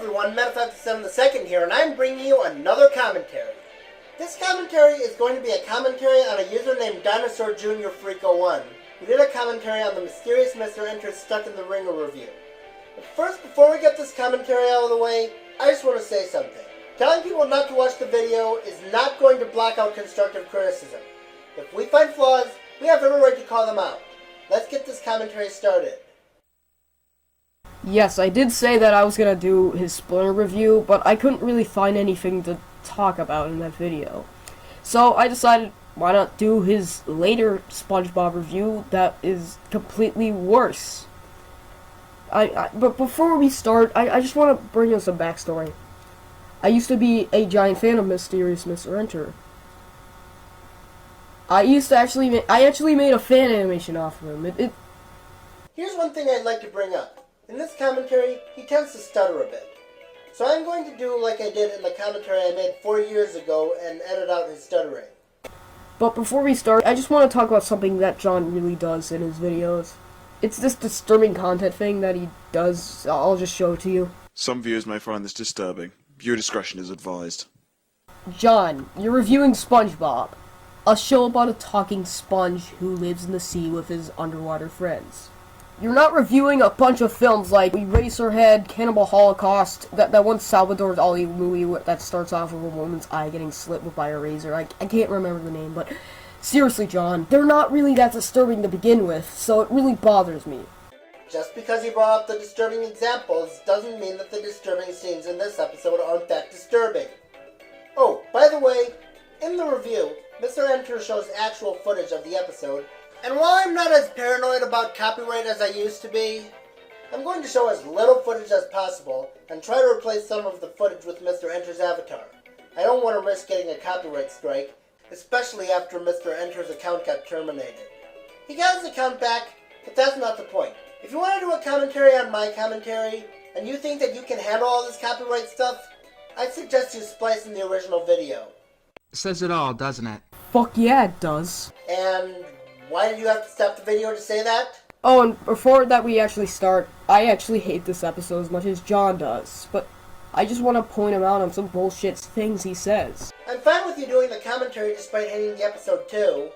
everyone, Meta527ii here, and I'm bringing you another commentary. This commentary is going to be a commentary on a user named Dinosaurjrfan01, who did a commentary on the mysterious Mr. Enter Stuck in the Ringer review. But first, before we get this commentary out of the way, I just want to say something. Telling people not to watch the video is not going to block out constructive criticism. If we find flaws, we have every right to call them out. Let's get this commentary started. Yes, I did say that I was gonna do his Splinter review, but I couldn't really find anything to talk about in that video. So I decided, why not do his later SpongeBob review that is completely worse. But before we start, I just want to bring in some backstory. I used to be a giant fan of Mysterious Mr. Enter. I actually made a fan animation off of him. Here's one thing I'd like to bring up. In this commentary, he tends to stutter a bit. So I'm going to do like I did in the commentary I made 4 years ago and edit out his stuttering. But before we start, I just want to talk about something that John really does in his videos. It's this disturbing content thing that he does. I'll just show it to you. Some viewers may find this disturbing. Viewer discretion is advised. John, you're reviewing SpongeBob, a show about a talking sponge who lives in the sea with his underwater friends. You're not reviewing a bunch of films like Eraserhead, Cannibal Holocaust, that one Salvador Dali movie that starts off with a woman's eye getting slit with by a razor. I can't remember the name, but seriously, John, they're not really that disturbing to begin with, so it really bothers me. Just because he brought up the disturbing examples doesn't mean that the disturbing scenes in this episode aren't that disturbing. Oh, by the way, in the review, Mr. Enter shows actual footage of the episode, and while I'm not as paranoid about copyright as I used to be, I'm going to show as little footage as possible and try to replace some of the footage with Mr. Enter's avatar. I don't want to risk getting a copyright strike, especially after Mr. Enter's account got terminated. He got his account back, but that's not the point. If you want to do a commentary on my commentary, and you think that you can handle all this copyright stuff, I'd suggest you splice in the original video. Says it all, doesn't it? Fuck yeah, it does. And why did you have to stop the video to say that? Oh, and before that we actually start, I actually hate this episode as much as John does, but I just want to point him out on some bullshit things he says. I'm fine with you doing the commentary despite hating the episode too,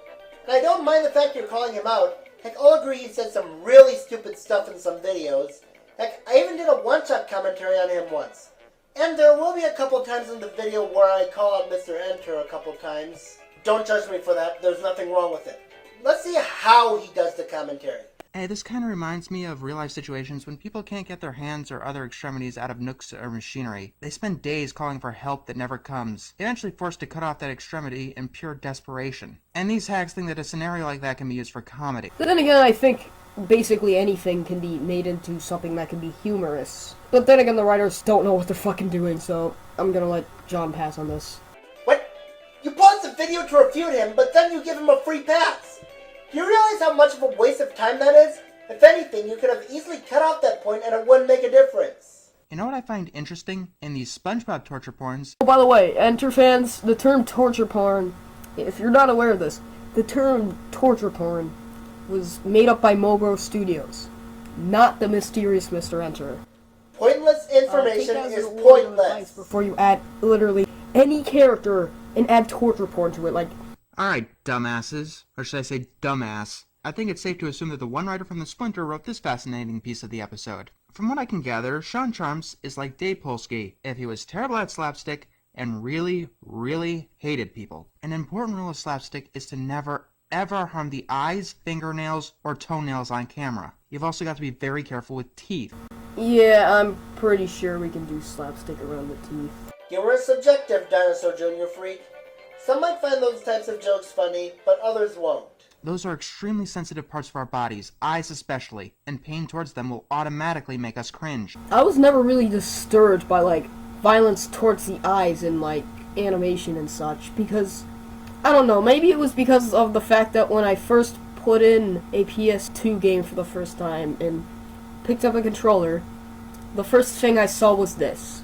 and I don't mind the fact you're calling him out. Heck, I'll agree he said some really stupid stuff in some videos. Heck, I even did a one-shot commentary on him once. And there will be a couple times in the video where I call out Mr. Enter a couple times. Don't judge me for that, there's nothing wrong with it. Let's see how he does the commentary. Hey, this kind of reminds me of real-life situations when people can't get their hands or other extremities out of nooks or machinery. They spend days calling for help that never comes, eventually forced to cut off that extremity in pure desperation. And these hacks think that a scenario like that can be used for comedy. Then again, I think basically anything can be made into something that can be humorous. But then again, the writers don't know what they're fucking doing, so I'm gonna let John pass on this. What? You paused the video to refute him, but then you give him a free pass. Do you realize how much of a waste of time that is? If anything, you could have easily cut off that point and it wouldn't make a difference. You know what I find interesting in these SpongeBob torture porns? Oh, by the way, Enter fans, the term torture porn, if you're not aware of this, the term torture porn was made up by Mogro Studios, not the mysterious Mr. Enter. Pointless information is pointless. Before you add literally any character and add torture porn to it, like... Alright, dumbasses. Or should I say dumbass. I think it's safe to assume that the one writer from the Splinter wrote this fascinating piece of the episode. From what I can gather, Sean Charms is like Dave Polsky if he was terrible at slapstick and really, really hated people. An important rule of slapstick is to never, ever harm the eyes, fingernails, or toenails on camera. You've also got to be very careful with teeth. Yeah, I'm pretty sure we can do slapstick around the teeth. Humor is subjective, Dinosaur Jr. Freak. Some might find those types of jokes funny, but others won't. Those are extremely sensitive parts of our bodies, eyes especially, and pain towards them will automatically make us cringe. I was never really disturbed by, like, violence towards the eyes in, like, animation and such, because, I don't know, maybe it was because of the fact that when I first put in a PS2 game for the first time and picked up a controller, the first thing I saw was this.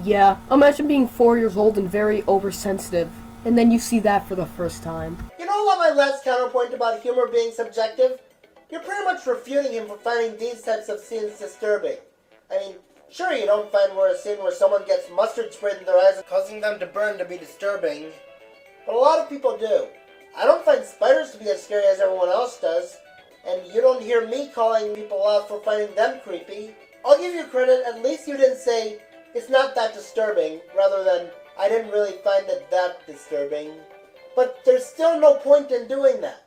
Yeah, imagine being 4 years old and very oversensitive, and then you see that for the first time. You know what my last counterpoint about humor being subjective? You're pretty much refuting him for finding these types of scenes disturbing. I mean, sure, you don't find where a scene where someone gets mustard sprayed in their eyes causing them to burn to be disturbing, but a lot of people do. I don't find spiders to be as scary as everyone else does, and you don't hear me calling people out for finding them creepy. I'll give you credit, at least you didn't say, it's not that disturbing, rather than, I didn't really find it that disturbing. But there's still no point in doing that.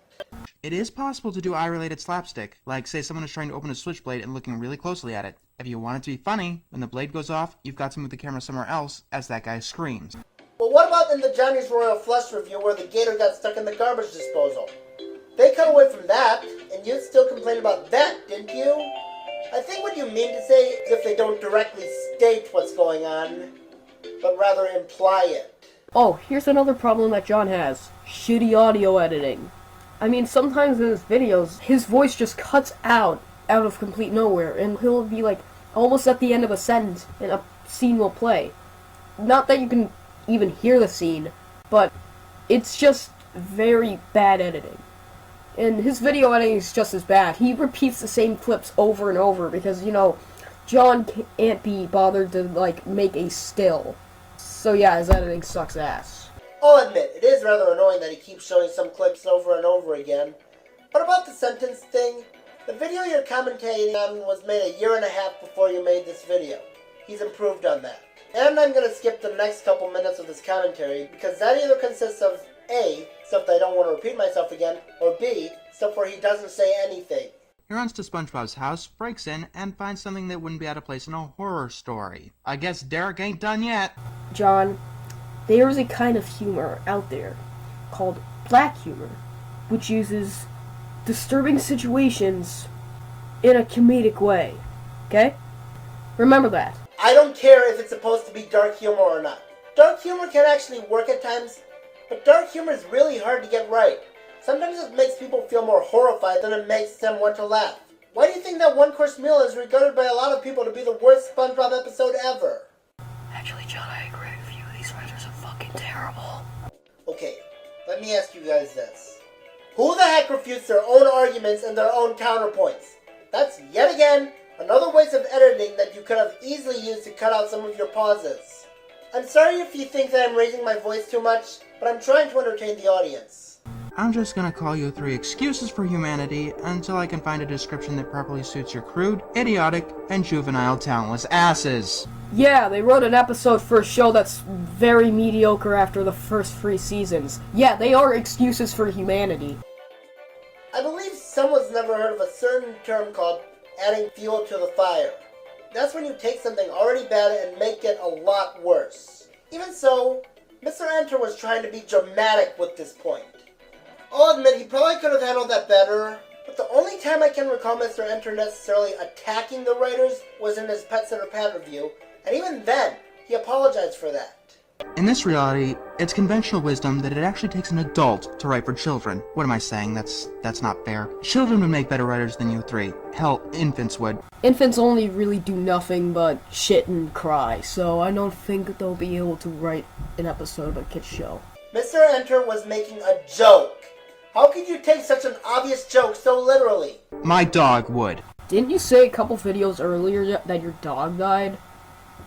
It is possible to do eye-related slapstick, like say someone is trying to open a switchblade and looking really closely at it. If you want it to be funny, when the blade goes off, you've got to move the camera somewhere else as that guy screams. But what about in the Johnny's Royal Flush review where the gator got stuck in the garbage disposal? They cut away from that, and you still complained about that, didn't you? I think what you mean to say is if they don't directly state what's going on, but rather imply it. Oh, here's another problem that John has. Shitty audio editing. I mean, sometimes in his videos, his voice just cuts out of complete nowhere, and he'll be like, almost at the end of a sentence, and a scene will play. Not that you can even hear the scene, but it's just very bad editing. And his video editing is just as bad. He repeats the same clips over and over because, you know, John can't be bothered to, like, make a still. So yeah, his editing sucks ass. I'll admit, it is rather annoying that he keeps showing some clips over and over again. But about the sentence thing, the video you're commentating on was made a year and a half before you made this video. He's improved on that. And I'm going to skip the next couple minutes of this commentary because that either consists of A, stuff that I don't want to repeat myself again, or B, stuff where he doesn't say anything. He runs to SpongeBob's house, breaks in, and finds something that wouldn't be out of place in a horror story. I guess Derek ain't done yet. John, there is a kind of humor out there called black humor, which uses disturbing situations in a comedic way. Okay? Remember that. I don't care if it's supposed to be dark humor or not. Dark humor can actually work at times, but dark humor is really hard to get right. Sometimes it makes people feel more horrified than it makes them want to laugh. Why do you think that one-course meal is regarded by a lot of people to be the worst SpongeBob episode ever? Actually, John, I agree with you. These writers are fucking terrible. Okay, let me ask you guys this. Who the heck refutes their own arguments and their own counterpoints? That's yet again another waste of editing that you could have easily used to cut out some of your pauses. I'm sorry if you think that I'm raising my voice too much, but I'm trying to entertain the audience. I'm just gonna call you 3 excuses for humanity until I can find a description that properly suits your crude, idiotic, and juvenile talentless asses. Yeah, they wrote an episode for a show that's very mediocre after the first 3 seasons. Yeah, they are excuses for humanity. I believe someone's never heard of a certain term called adding fuel to the fire. That's when you take something already bad and make it a lot worse. Even so, Mr. Enter was trying to be dramatic with this point. I'll admit he probably could have handled that better, but the only time I can recall Mr. Enter necessarily attacking the writers was in his Pet Center Pat review, and even then, he apologized for that. In this reality, it's conventional wisdom that it actually takes an adult to write for children. What am I saying? That's not fair. Children would make better writers than you 3. Hell, infants would. Infants only really do nothing but shit and cry, so I don't think they'll be able to write an episode of a kid's show. Mr. Enter was making a joke. How could you take such an obvious joke so literally? My dog would. Didn't you say a couple videos earlier that your dog died?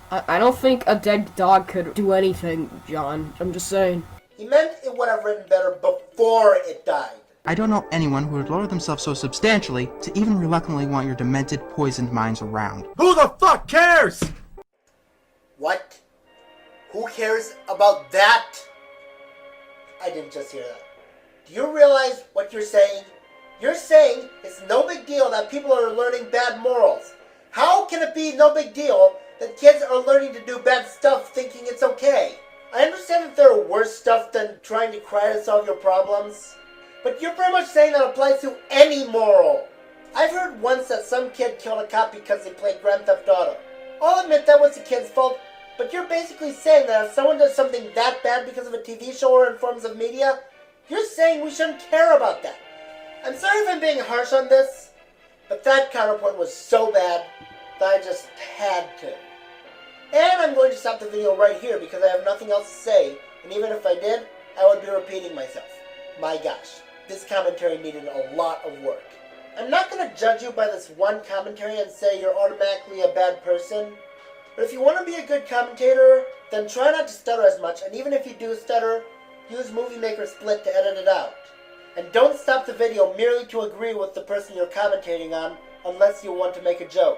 I don't think a dead dog could do anything, John. I'm just saying. He meant it would have written better before it died. I don't know anyone who would lower themselves so substantially to even reluctantly want your demented, poisoned minds around. Who the fuck cares? What? Who cares about that? I didn't just hear that. Do you realize what you're saying? You're saying it's no big deal that people are learning bad morals. How can it be no big deal that kids are learning to do bad stuff thinking it's okay? I understand that there are worse stuff than trying to cry to solve your problems, but you're pretty much saying that applies to any moral. I've heard once that some kid killed a cop because they played Grand Theft Auto. I'll admit that was the kid's fault, but you're basically saying that if someone does something that bad because of a TV show or in forms of media, you're saying we shouldn't care about that. I'm sorry if I'm being harsh on this, but that counterpoint was so bad that I just had to. And I'm going to stop the video right here because I have nothing else to say, and even if I did, I would be repeating myself. My gosh, this commentary needed a lot of work. I'm not going to judge you by this one commentary and say you're automatically a bad person, but if you want to be a good commentator, then try not to stutter as much, and even if you do stutter, use Movie Maker Split to edit it out. And don't stop the video merely to agree with the person you're commentating on, unless you want to make a joke.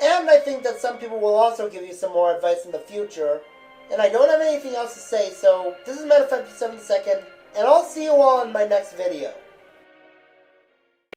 And I think that some people will also give you some more advice in the future, and I don't have anything else to say, so this is Meta527ii, and I'll see you all in my next video.